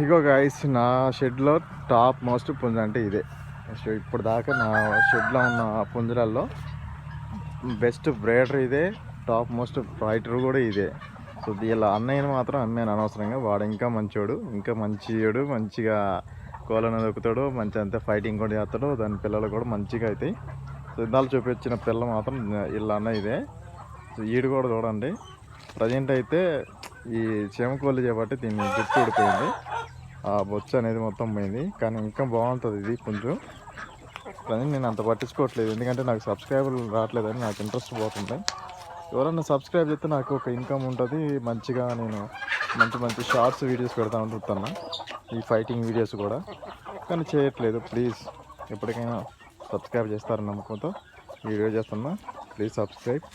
ఇగో guys, నా షెడ్లో top most పుంజు అంటే ఇదే. సో ఇప్పుడు దాకా నా షెడ్లో ఉన్న పుంజులలో బెస్ట్ బ్రేడర్ ఇదే, టాప్ మోస్ట్ ఫైటర్ కూడా ఇదే. సో ఇలా అన్నయ్యను మాత్రం అమ్మాను అనవసరంగా. వాడు ఇంకా మంచోడు, ఇంకా మంచివాడు, మంచిగా కోళ్ళను దొక్కుతాడు, మంచి అంతే ఫైటింగ్ కూడా చేస్తాడు. దాని పిల్లలు కూడా మంచిగా అవుతాయి. సో ఇందాలు చూపించిన పిల్ల మాత్రం ఇలా అన్న ఇదే. సో ఈడు కూడా చూడండి. ప్రజెంట్ అయితే ఈ చెమకోళ్ళు చేపట్టి దీన్ని గుర్తు ఊడిపోయింది, ఆ బొచ్చు అనేది మొత్తం పోయింది. కానీ ఇంకా బాగుంటుంది ఇది కొంచెం. కానీ నేను అంత పట్టించుకోవట్లేదు, ఎందుకంటే నాకు సబ్స్క్రైబర్లు రావట్లేదని నాకు ఇంట్రెస్ట్ పోతుంది. ఎవరన్నా సబ్స్క్రైబ్ చేస్తే నాకు ఒక ఇన్కమ్ ఉంటుంది మంచిగా. నేను మంచి మంచి షార్ట్స్ వీడియోస్ పెడతా ఉంటున్నా, ఈ ఫైటింగ్ వీడియోస్ కూడా. కానీ చేయట్లేదు. ప్లీజ్ ఎప్పటికైనా సబ్స్క్రైబ్ చేస్తారని నమ్మకంతో వీడియో చేస్తున్నా. Please subscribe.